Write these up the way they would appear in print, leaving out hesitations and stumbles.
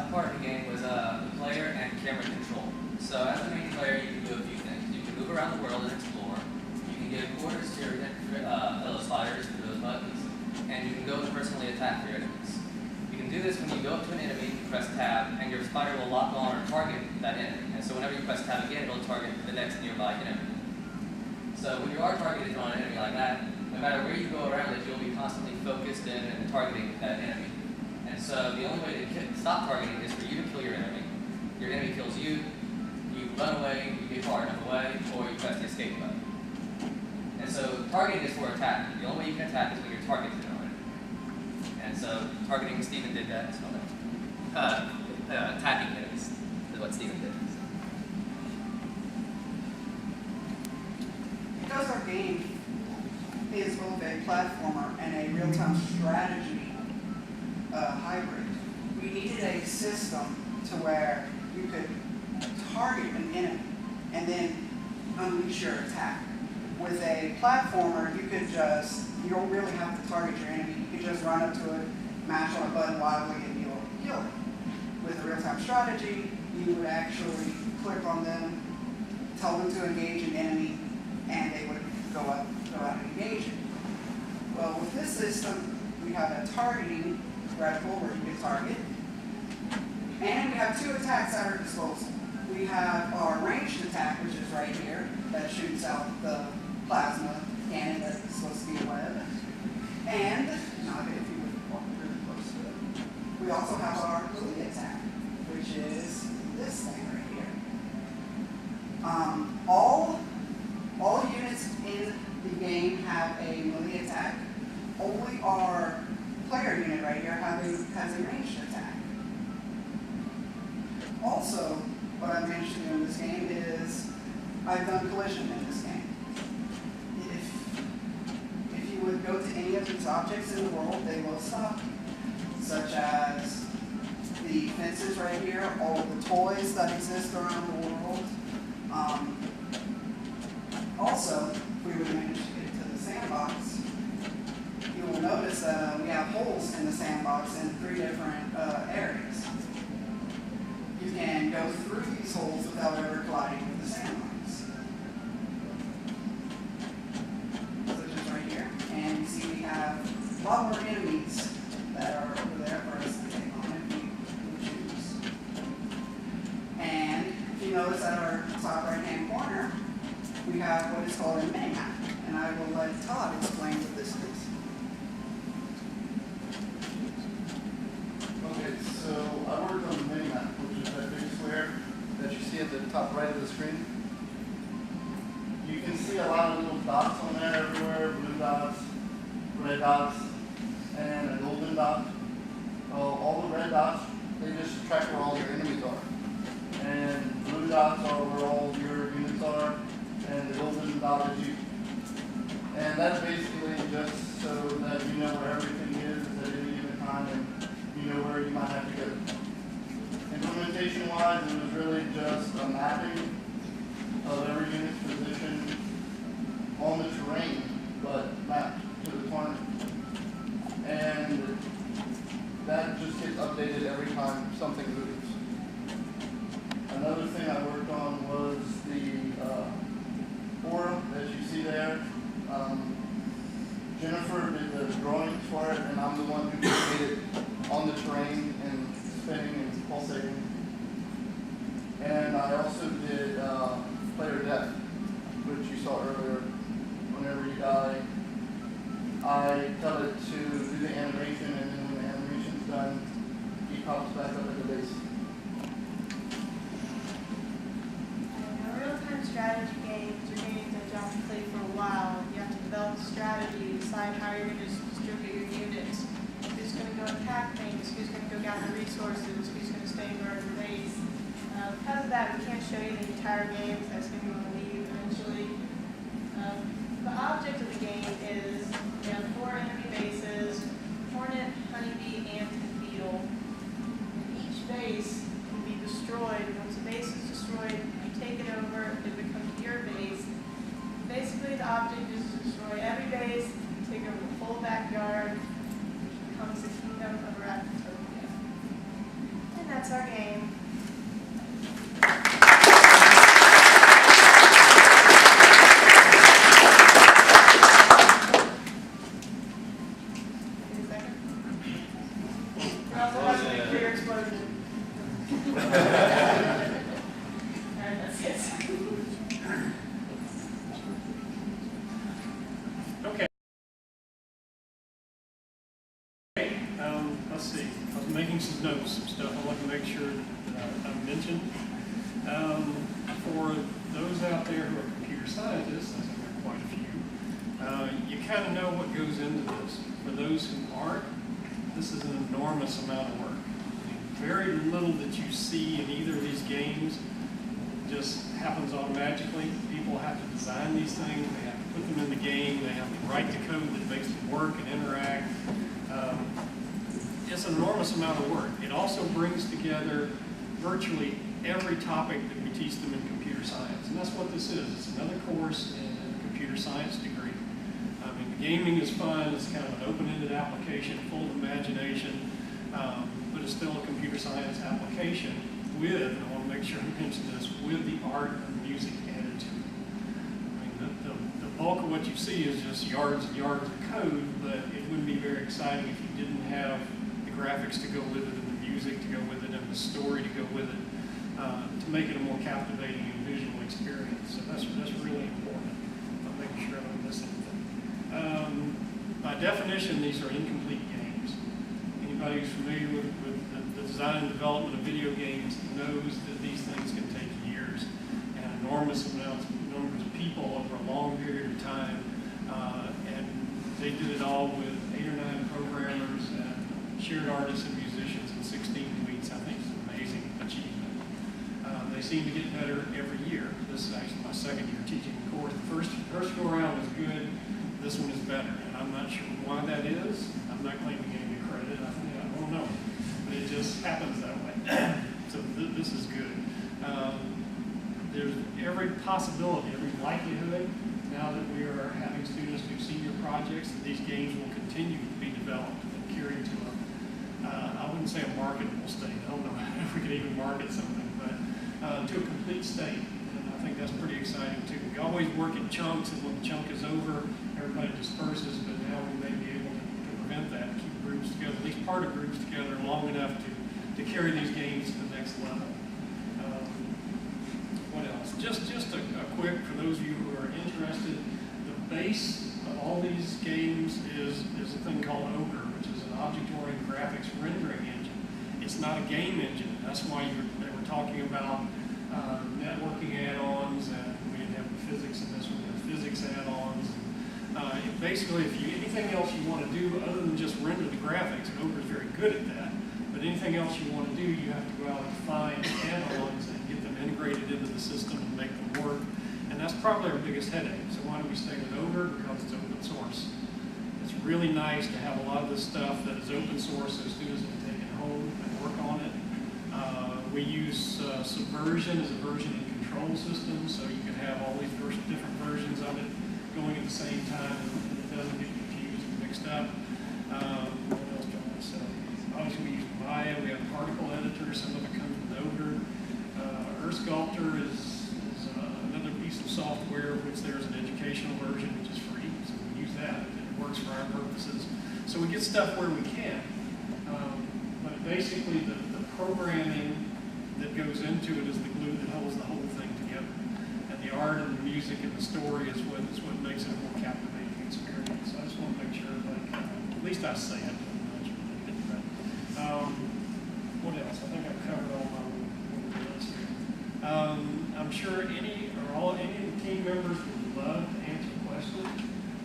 my part of the game was the player and camera control. So as the main player, you can do a few things. You can move around the world and explore. You can give orders to your fellow sliders through those buttons, and you can go and personally attack your enemies. You can do this when you go up to an enemy, you press tab, and your spider will lock on or target that enemy. And so whenever you press tab again, it'll target the next nearby enemy. So when you are targeted on an enemy like that, no matter where you go around it, you'll be constantly focused in and targeting that enemy. And so the only way to stop targeting is for you to kill your enemy. Your enemy kills you, you run away, you get far enough away, or you press the escape button. And so targeting is for attacking. The only way you can attack is when you're targeted on it. And so targeting, Stephen did that. Attacking enemies is what Stephen did. Because our game is both a platformer and a real-time strategy hybrid, we needed a system to where you could target an enemy and then unleash your attack. With a platformer, you don't really have to target your enemy. You can just run up to it, mash on a button wildly, and you'll kill it. With a real-time strategy, you would actually click on them, tell them to engage an enemy, and they would go out and engage it. Well, with this system, we have a targeting reticle where you can target, and we have two attacks at our disposal. We have our ranged attack, which is right here, that shoots out the plasma cannon that's supposed to be a web. And, if you would walk really close to it, we also have our melee attack, which is this thing right here. All units in the game have a melee attack. Only our player unit right here has a ranged attack. Also, what I've managed to do in this game is I've done collision in this game. If you would go to any of these objects in the world, they will stop you, such as the fences right here, all of the toys that exist around the world. Also, if we would manage to get to the sandbox, you will notice that we have holes in the sandbox in 3 different areas. You can go through these holes without ever colliding with the sandbox. Such as right here. And you see we have a lot more enemies that are over there for us to take on if we choose. And if you notice at our top right-hand corner, we have what is called a mini-map. And I will let Todd explain what this is. Okay, so I worked on the mini-map, which is that big square that you see at the top right of the screen. You can see a lot of little dots on there everywhere, blue dots, red dots, and a golden dot. All the red dots, they just track where all your enemies are. And blue dots are where all your units are, and the golden dot is you. And that's basically just so that you know where everything is at any given time, and you know where you might have to go. Implementation-wise, it was really just a mapping of every unit's position on the terrain, but mapped to the tournament. And that just gets updated every time something moves. Another thing I worked on was the forum that you see there. Jennifer did the drawings for it, and I'm the one who made it on the terrain and spinning and pulsating. And I also did player death, which you saw earlier. Whenever you die, I tell it to do the animation, and then when the animation's done, he pops back up at the base. In a real-time strategy game, you're games that you have to play for a while. You have to develop a strategy, decide how you're going to distribute your units, who's going to go attack things, who's going to go gather resources, who's going to stay and guard the base. Because of that, we can't show you the entire game, so that's going to be on the leave eventually. The object of the game is we have 4 enemy bases, hornet, honeybee, ant, and beetle. And each base can be destroyed. Once a base is destroyed, you take it over, it becomes your base. Basically, the object is to destroy every base, take over the whole backyard, which becomes the kingdom of Ratatouille. And that's that's our game. Wait a second. We're also having a nuclear explosion. Alright, that's it. Okay. Let's see. I was making some notes, some stuff I want to make sure that I mentioned. For those out there who are computer scientists, I think there are quite a few, you kind of know what goes into this. For those who aren't, this is an enormous amount of work. I mean, very little that you see in either of these games just happens automatically. People have to design these things, they have to put them in the game, they have to write the code that makes them work and interact. It's an enormous amount of work. It also brings together virtually every topic that we teach them in computer science. And that's what this is. It's another course in a computer science degree. I mean, the gaming is fun. It's kind of an open-ended application, full of imagination, but it's still a computer science application with, and I want to make sure I mention this, with the art and music added to it. I mean, the bulk of what you see is just yards and yards of code, but it wouldn't be very exciting if you didn't have the graphics to go with it, and the music to go with it, and the story to go with it, to make it a more captivating and visual experience. So that's really important. I'm making sure I don't miss anything. By definition, these are incomplete games. Anybody who's familiar with the design and development of video games knows that these things can take years and enormous amounts of people over a long period of time. And they did it all with 8 or 9 programmers and shared artists and musicians in 16 weeks. I think it's an amazing achievement. They seem to get better every year. This is actually my second year teaching the course. The first go around was good. This one is better, and I'm not sure why that is. I'm not claiming any credit. I don't know, but it just happens that way. So this is good. There's every possibility, every likelihood, now that we are having students do senior projects, that these games will continue to be developed and carried to I wouldn't say a marketable state. I don't know if we could even market something, but to a complete state. And I think that's pretty exciting too. We always work in chunks, and when the chunk is over, everybody disperses, but now we may be able to prevent that, keep groups together, at least part of groups together long enough to carry these games to the next level. What else? Just a quick, for those of you who are interested, the base of all these games is a thing called Ogre, which is an object-oriented graphics rendering engine. It's not a game engine. That's why they were talking about networking add-ons, and we didn't have the physics in this one, we have physics add-ons. Basically, if anything else you want to do other than just render the graphics, and Ogre is very good at that, but anything else you want to do, you have to go out and find add-ons and get them integrated into the system and make them work. And that's probably our biggest headache. So why do we stay with Ogre? Because it's open source. It's really nice to have a lot of this stuff that is open source so students can take it home and work on it. We use Subversion as a version and control system, so you can have all these different versions of it going at the same time, and it doesn't get confused and mixed up. What else do I want to say? Obviously, we use Maya. We have particle editors. Some of it comes with Ogre. Earth Sculptor is another piece of software, which there's an educational version, which is free, so we use that. It works for our purposes. So we get stuff where we can. But basically, the programming that goes into it is the glue that holds the whole thing together. And the art and the music and the story is what makes it a more captivating experience. So I just want to make sure everybody at least I say it. What else? I think I've covered all my list here. I'm sure any of the team members would love to answer questions.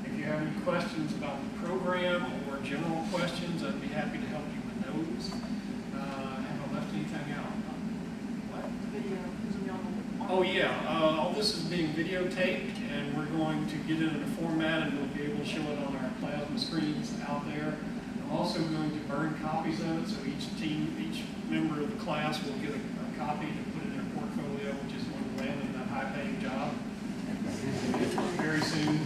If you have any questions about the program or general questions, I'd be happy to help you with those. Have I left anything out? What? Video. Oh yeah, all this is being videotaped, and we're going to get it in a format, and we'll be able to show it on our plasma screens out there. I'm also going to burn copies of it, so each member of the class will get a copy to put in their portfolio, which is going to land in that high-paying job very soon.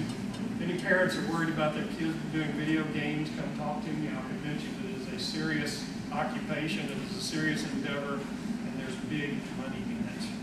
If any parents are worried about their kids doing video games, come talk to me. I'll convince you that it is a serious occupation, it is a serious endeavor, and there's big money in it.